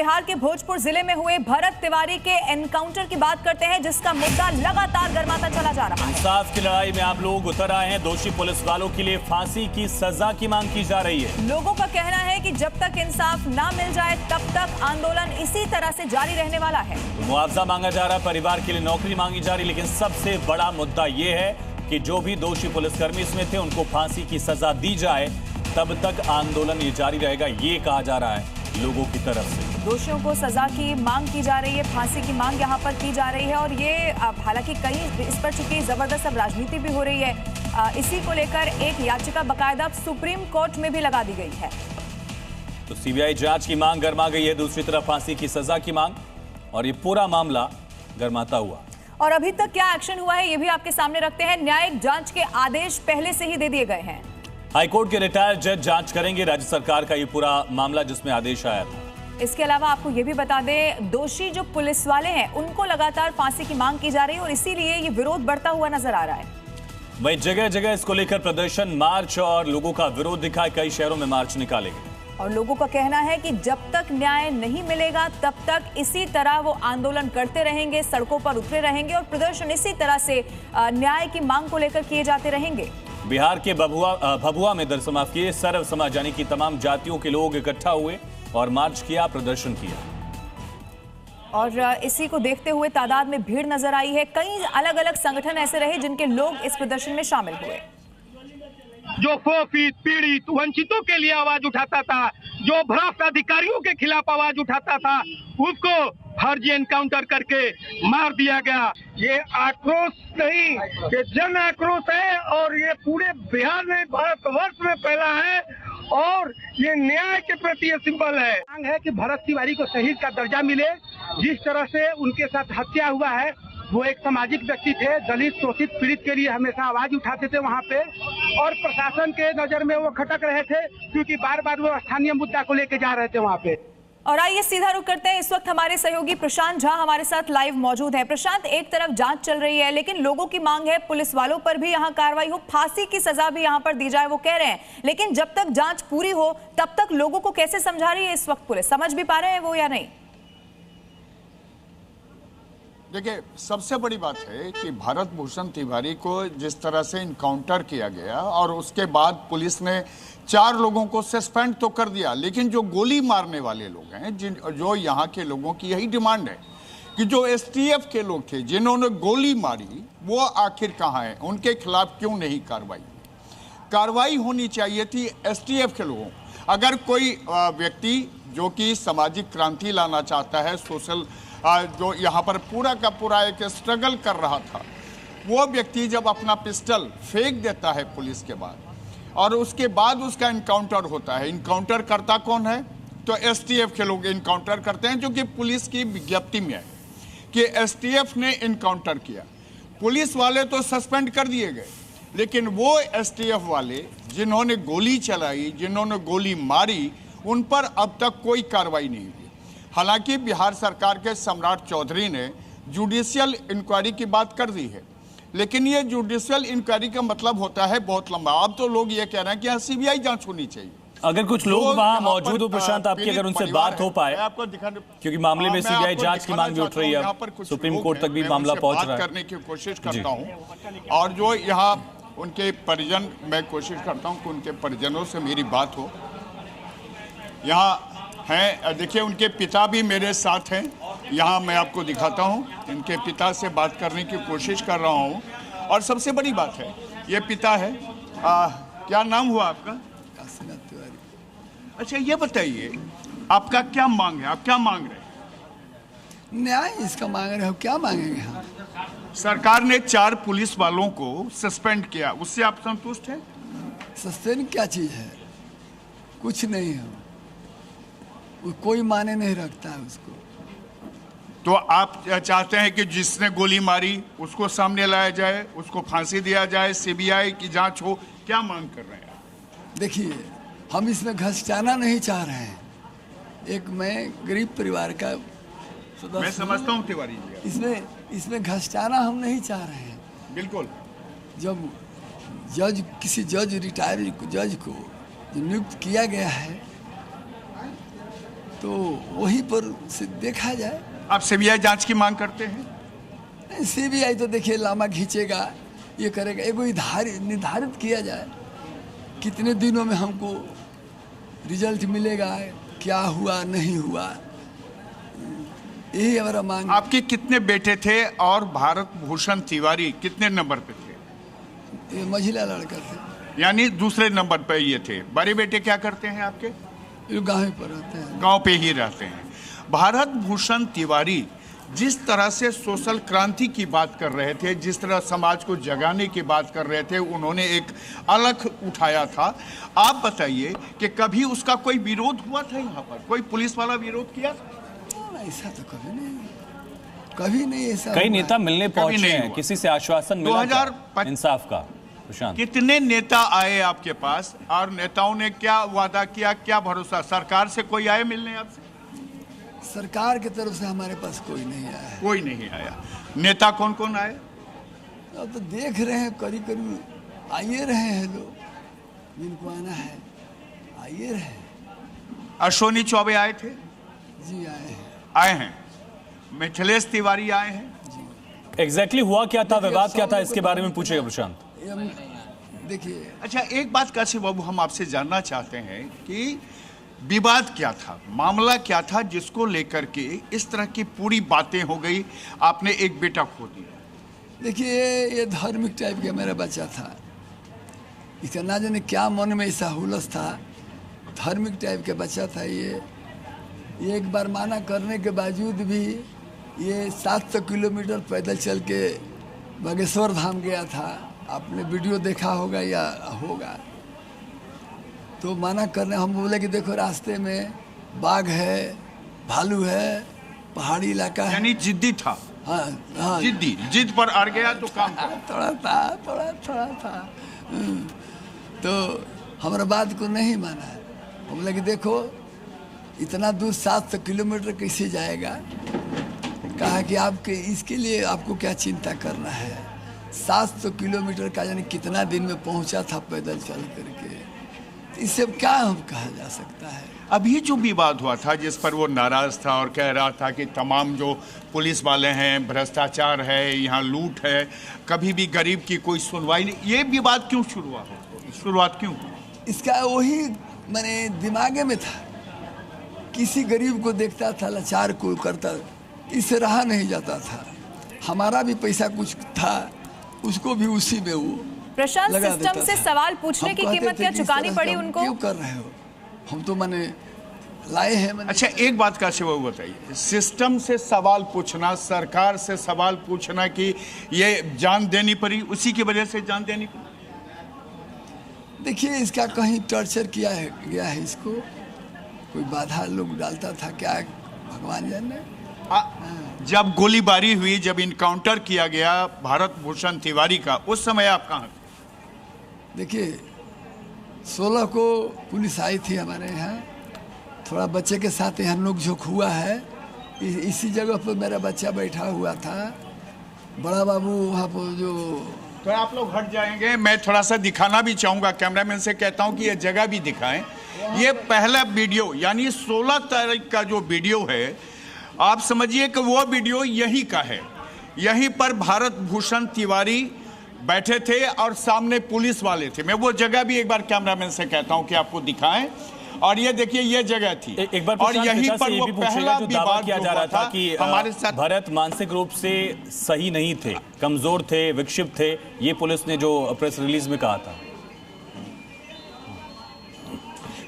बिहार के भोजपुर जिले में हुए भरत तिवारी के एनकाउंटर की बात करते हैं, जिसका मुद्दा लगातार गर्माता चला जा रहा है। इंसाफ की लड़ाई में आप लोग उतर आए हैं। दोषी पुलिस वालों के लिए फांसी की सजा की मांग की जा रही है। लोगों का कहना है कि जब तक इंसाफ ना मिल जाए तब तक आंदोलन इसी तरह से जारी रहने वाला है। तो मुआवजा मांगा जा रहा है, परिवार के लिए नौकरी मांगी जा रही है, लेकिन सबसे बड़ा मुद्दा ये है कि जो भी दोषी पुलिसकर्मी इसमें थे उनको फांसी की सजा दी जाए, तब तक आंदोलन ये जारी रहेगा, ये कहा जा रहा है लोगों की तरफ से। दोषियों को सजा की मांग की जा रही है, फांसी की मांग यहाँ पर की जा रही है और ये हालांकि कहीं इस पर चूंकि जबरदस्त अब राजनीति भी हो रही है, इसी को लेकर एक याचिका बाकायदा सुप्रीम कोर्ट में भी लगा दी गई है। तो सीबीआई जांच की मांग गर्मा गई है, दूसरी तरफ फांसी की सजा की मांग, और ये पूरा मामला गर्माता हुआ। और अभी तक क्या एक्शन हुआ है ये भी आपके सामने रखते हैं। न्यायिक जांच के आदेश पहले से ही दे दिए गए हैं। हाईकोर्ट के रिटायर्ड जज जांच करेंगे राज्य सरकार का ये पूरा मामला जिसमें आदेश आया था। इसके अलावा आपको ये भी बता दें, दोषी जो पुलिस वाले हैं उनको लगातार फांसी की मांग की जा रही है और इसीलिए ये विरोध बढ़ता हुआ नजर आ रहा है। वहीं जगह जगह इसको लेकर प्रदर्शन, मार्च और लोगों का विरोध दिखा है। कई शहरों में मार्च निकाले गए और लोगों का कहना है कि जब तक न्याय नहीं मिलेगा तब तक इसी तरह वो आंदोलन करते रहेंगे, सड़कों पर उतरे रहेंगे और प्रदर्शन इसी तरह से न्याय की मांग को लेकर किए जाते रहेंगे। बिहार के भभुआ में दरअसल माफ किए सर्व समाज यानी कि तमाम जातियों के लोग इकट्ठा हुए और मार्च किया, प्रदर्शन किया और इसी को देखते हुए तादाद में भीड़ नजर आई है। कई अलग अलग संगठन ऐसे रहे जिनके लोग इस प्रदर्शन में शामिल हुए। जो शोषित, पीड़ित, वंचितों के लिए आवाज उठाता था, जो भ्रष्ट अधिकारियों के खिलाफ आवाज उठाता था, उसको फर्जी एनकाउंटर करके मार दिया गया। ये आक्रोश नहीं, ये जन आक्रोश है और ये पूरे बिहार में, भारतवर्ष में फैला है और ये न्याय के प्रति ये सिंबल है। मांग है कि भरत तिवारी को शहीद का दर्जा मिले। जिस तरह से उनके साथ हत्या हुआ है, वो एक सामाजिक व्यक्ति थे, दलित, शोषित, पीड़ित के लिए हमेशा आवाज उठाते थे वहाँ पे और प्रशासन के नजर में वो खटक रहे थे क्योंकि बार बार वो स्थानीय मुद्दा को लेके जा रहे थे वहाँ पे। और आइए सीधा रुक करते हैं। इस वक्त हमारे सहयोगी प्रशांत झा हमारे साथ लाइव मौजूद है। प्रशांत, एक तरफ जांच चल रही है लेकिन लोगों की मांग है पुलिस वालों पर भी यहाँ कार्रवाई हो, फांसी की सजा भी यहाँ पर दी जाए, वो कह रहे हैं। लेकिन जब तक जांच पूरी हो तब तक लोगों को कैसे समझा रही है इस वक्त पुलिस? समझ भी पा रहे हैं वो या नहीं? देखिए, सबसे बड़ी बात है कि भरत भूषण तिवारी को जिस तरह से इनकाउंटर किया गया और उसके बाद पुलिस ने 4 लोगों को सस्पेंड तो कर दिया, लेकिन जो गोली मारने वाले लोग हैं, जो यहाँ के लोगों की यही डिमांड है कि जो एसटीएफ के लोग थे जिन्होंने गोली मारी, वो आखिर कहाँ हैं? उनके खिलाफ क्यों नहीं कार्रवाई होनी चाहिए थी एसटीएफ के लोगों। अगर कोई व्यक्ति जो कि सामाजिक क्रांति लाना चाहता है, सोशल जो यहाँ पर पूरा का पूरा एक स्ट्रगल कर रहा था, वो व्यक्ति जब अपना पिस्टल फेंक देता है पुलिस के बाद और उसके बाद उसका इनकाउंटर होता है, इनकाउंटर करता कौन है? तो एसटीएफ के लोग इनकाउंटर करते हैं, जो कि पुलिस की विज्ञप्ति में है कि एसटीएफ ने इनकाउंटर किया। पुलिस वाले तो सस्पेंड कर दिए गए, लेकिन वो एसटीएफ वाले जिन्होंने गोली चलाई, जिन्होंने गोली मारी, उन पर अब तक कोई कार्रवाई नहीं हुई। हालांकि बिहार सरकार के सम्राट चौधरी ने जुडिशियल इंक्वायरी की बात कर दी है, लेकिन ये जुडिशियल इंक्वायरी का मतलब होता है बहुत लंबा। अब तो लोग ये कह रहे हैं कि सीबीआई जांच होनी चाहिए। अगर कुछ लोग वहां मौजूद हो प्रशांत, आपकी अगर उनसे बात हो पाए, आपको दिखाने, क्योंकि मामले में सीबीआई जांच की मांग भी उठ रही है, सुप्रीम कोर्ट तक भी मामला पहुंच रहा है, करने की कोशिश करता हूं और जो यहाँ उनके परिजन, मैं कोशिश करता हूं कि उनके परिजनों से मेरी बात हो। यहाँ हैं, देखिए उनके पिता भी मेरे साथ हैं, यहाँ मैं आपको दिखाता हूँ। इनके पिता से बात करने की कोशिश कर रहा हूँ और सबसे बड़ी बात है, ये पिता है, क्या नाम हुआ आपका? अच्छा, ये बताइए आपका क्या मांग है, आप क्या मांग रहे हैं? न्याय इसका मांग रहे हो, क्या मांगेंगे हम? सरकार ने 4 पुलिस वालों को सस्पेंड किया, उससे आप संतुष्ट हैं? सस्पेंड क्या चीज है? कुछ नहीं है, कोई माने नहीं रखता है उसको। तो आप चाहते हैं कि जिसने गोली मारी उसको सामने लाया जाए, उसको फांसी दिया जाए, सीबीआई की जांच हो, क्या मांग कर रहे हैं आप? देखिए, हम इसमें घसटाना नहीं चाह रहे हैं। एक मैं गरीब परिवार का सदस्य, मैं समझता हूँ तिवारी जी, इसमें घसटाना हम नहीं चाह रहे हैं। बिल्कुल। जब किसी जज, रिटायर्ड जज को जो नियुक्त किया गया है, तो वहीं पर से देखा जाए। आप सीबीआई जांच की मांग करते हैं? सीबीआई तो देखिए लामा खींचेगा, ये करेगा, एगो निर्धारित किया जाए कितने दिनों में हमको रिजल्ट मिलेगा, क्या हुआ नहीं हुआ, यही हमारा मांग। आपके कितने बेटे थे और भारत भूषण तिवारी कितने नंबर पे थे? ये महिला लड़का थे, यानी दूसरे नंबर पे ये थे। बड़े बेटे क्या करते हैं आपके? ये गाँव पर रहते हैं। गांव पे ही रहते हैं। भारत भूषण तिवारी जिस तरह से सोशल क्रांति की बात कर रहे थे, जिस तरह समाज को जगाने की बात कर रहे थे, उन्होंने एक अलग उठाया था। आप बताइए कि कभी उसका कोई विरोध हुआ था? यहाँ पर कोई पुलिस वाला विरोध किया? ऐसा तो कभी नहीं ऐसा। कई नेता मिलने पहुंचे नहीं हैं, हुआ। किसी से आश्वासन मिला क्या 2005 इंसाफ का? प्रशांत, कितने नेता आए आपके पास और नेताओं ने क्या वादा किया, क्या भरोसा? सरकार से कोई आए मिलने आपसे? सरकार की तरफ से हमारे पास कोई नहीं आया है। कोई नहीं आया। नेता कौन कौन आए? अब तो देख रहे हैं, करीब करीब आइए रहे हैं लोग, जिनको आना है आइए रहे। अश्विनी चौबे आए थे? जी आए हैं। आए हैं। मिथिलेश तिवारी आए हैं। एग्जैक्टली हुआ क्या था, विवाद क्या था, इसके बारे में पूछेगा प्रशांत। देखिए, अच्छा, एक बात काशी बाबू हम आपसे जानना चाहते हैं कि विवाद क्या था, मामला क्या था जिसको लेकर के इस तरह की पूरी बातें हो गई? आपने एक बेटा खो दिया। देखिए ये धार्मिक टाइप का मेरा बच्चा था, इसका ना जाने क्या मन में ऐसा हुलस था, धार्मिक टाइप का बच्चा था ये एक बार माना करने के बावजूद भी ये 700 किलोमीटर पैदल चल के बागेश्वर धाम गया था। आपने वीडियो देखा होगा या होगा, तो मना करने हम बोले कि देखो रास्ते में बाघ है, भालू है, पहाड़ी इलाका है। यानी जिद्दी था। हाँ हाँ, जिद पर अड़ गया तो काम था। थोड़ा था। तो हमारा बात को नहीं माना है। हम बोले कि देखो इतना दूर 700 किलोमीटर कैसे जाएगा? कहा कि आपके इसके लिए आपको क्या चिंता करना है, 700 किलोमीटर का यानी कितना दिन में पहुंचा था पैदल चल करके, इससे क्या हम कहा जा सकता है? अभी जो विवाद हुआ था जिस पर वो नाराज था और कह रहा था कि तमाम जो पुलिस वाले हैं भ्रष्टाचार है, यहाँ लूट है, कभी भी गरीब की कोई सुनवाई नहीं, ये विवाद क्यों शुरुआत क्यों? इसका वही मैंने दिमागे में था, किसी गरीब को देखता था, लाचार को करता, इससे रहा नहीं जाता था। हमारा भी पैसा कुछ था, उसको भी उसी में वो प्रशांत सिस्टम से सवाल पूछने की कीमत क्या चुकानी पड़ी उनको? क्यों कर रहे हो? हम तो मैंने लाए हैं। अच्छा, एक बात का शिव बताइए, सिस्टम से सवाल पूछना, सरकार से सवाल पूछना कि ये जान देनी पड़ी, उसी की वजह से जान देनी पड़ी? देखिए इसका कहीं टॉर्चर किया है गया है, इसको कोई बाधा लोग डालता था क्या, भगवान जाने। जब गोलीबारी हुई, जब इनकाउंटर किया गया भारत भूषण तिवारी का, उस समय आप कहाँ थे? देखिए 16 को पुलिस आई थी हमारे यहाँ, थोड़ा बच्चे के साथ यहाँ नोक झोंक हुआ है। इसी जगह पर मेरा बच्चा बैठा हुआ था, बड़ा बाबू वहाँ पर जो। तो आप लोग हट जाएंगे, मैं थोड़ा सा दिखाना भी चाहूँगा, कैमरामैन से कहता हूँ कि ये जगह भी दिखाएं। ये पहला वीडियो यानी 16 तारीख का जो वीडियो है, आप समझिए कि वो वीडियो यहीं का है। यहीं पर भारत भूषण तिवारी बैठे थे और सामने पुलिस वाले थे। मैं वो जगह भी एक बार कैमरामैन से कहता हूं कि आपको दिखाएं। और ये देखिए, ये जगह थी। एक बार और यहीं पर वो पहला जो दावा विवाद किया जा रहा था कि हमारे साथ भरत मानसिक रूप से सही नहीं थे, कमजोर थे, विक्षिप्त थे, ये पुलिस ने जो प्रेस रिलीज में कहा था।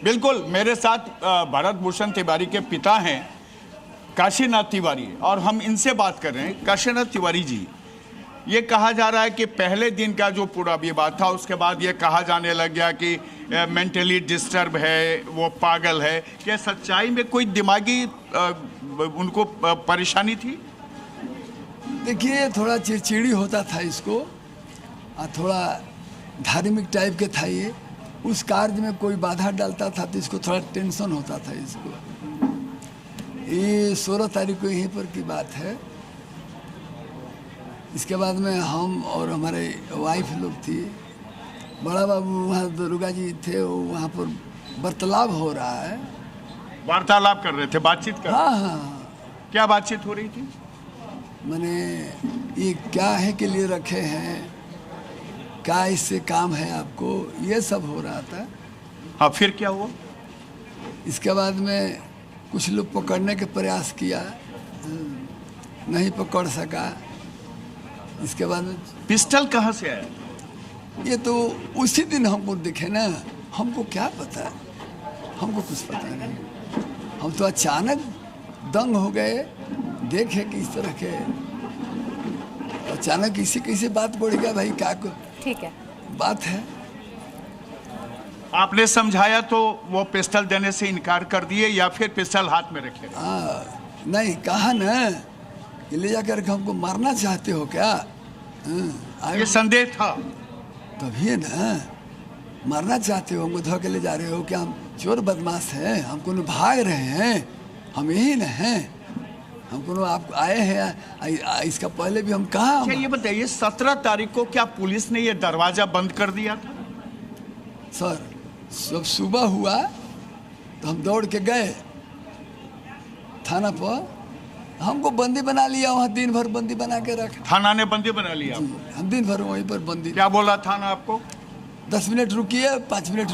बिल्कुल, मेरे साथ भारत भूषण तिवारी के पिता हैं काशीनाथ तिवारी, और हम इनसे बात कर रहे हैं। काशीनाथ तिवारी जी, ये कहा जा रहा है कि पहले दिन का जो पूरा विवाद था, उसके बाद ये कहा जाने लग गया कि मेंटली डिस्टर्ब है, वो पागल है। क्या सच्चाई में कोई दिमागी उनको परेशानी थी? देखिए थोड़ा चिड़चिड़ी होता था इसको, और थोड़ा धार्मिक टाइप के था ये। उस कार्य में कोई बाधा डालता था तो इसको थोड़ा टेंशन होता था इसको। ये 16 तारीख को यहीं पर की बात है। इसके बाद में हम और हमारे वाइफ लोग थी, बड़ा बाबू वहाँ दुर्गा जी थे, वहाँ पर वार्तालाप हो रहा है। वार्तालाप कर रहे थे, बातचीत कर हाँ हाँ, क्या बातचीत हो रही थी? मैंने ये क्या है के लिए रखे हैं, क्या इससे काम है आपको, ये सब हो रहा था। हाँ, फिर क्या हुआ? इसके बाद में कुछ लोग पकड़ने के प्रयास किया, नहीं पकड़ सका। इसके बाद में पिस्टल कहाँ से आया? ये तो उसी दिन हमको दिखे ना, हमको क्या पता, हमको कुछ पता नहीं। हम तो अचानक दंग हो गए, देखे कि इस तरह के अचानक किसी किसी बात बढ़ गया, भाई क्या को ठीक है, बात है। आपने समझाया तो वो पिस्टल देने से इनकार कर दिए या फिर पिस्टल हाथ में रखे? नहीं, कहा ना कि ले जाकर के हमको मारना चाहते हो क्या? ये संदेह था तभी है ना, मारना चाहते हो, हमको धो के ले जा रहे हो क्या? हम चोर बदमाश हैं, हमको भाग रहे हैं, हम यही न हैं, हमको आप आए हैं। इसका पहले भी हम कहा। अच्छा ये बताइए, 17 तारीख को क्या पुलिस ने ये दरवाजा बंद कर दिया था? सर, जब सुबह हुआ तो हम दौड़ के गए थाना पर, हमको बंदी बना लिया, वहाँ दिन भर बंदी बना के रखा। थाना ने बंदी बना लिया? हम दिन भर वहीं पर बंदी। क्या बोला थाना आपको? 10 मिनट रुकिए, 5 मिनट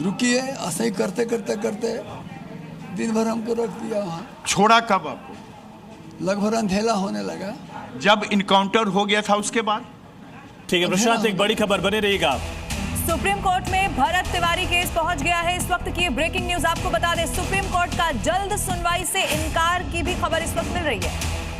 रुकिए, ऐसे ही करते करते करते दिन भर हमको रख दिया वहाँ। छोड़ा कब आपको? लगभग अंधेला होने लगा जब इनकाउंटर हो गया था उसके बाद। ठीक है प्रशांत, एक बड़ी खबर, बने रहिएगा आप। सुप्रीम कोर्ट में भरत तिवारी केस पहुंच गया है। इस वक्त की ब्रेकिंग न्यूज आपको बता दें, सुप्रीम कोर्ट का जल्द सुनवाई से इनकार की भी खबर इस वक्त मिल रही है।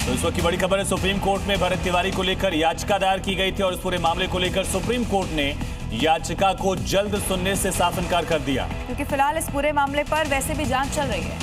तो इस वक्त की बड़ी खबर है, सुप्रीम कोर्ट में भरत तिवारी को लेकर याचिका दायर की गई थी और इस पूरे मामले को लेकर सुप्रीम कोर्ट ने याचिका को जल्द सुनने से साफ इनकार कर दिया, क्योंकि फिलहाल इस पूरे मामले पर वैसे भी जांच चल रही है।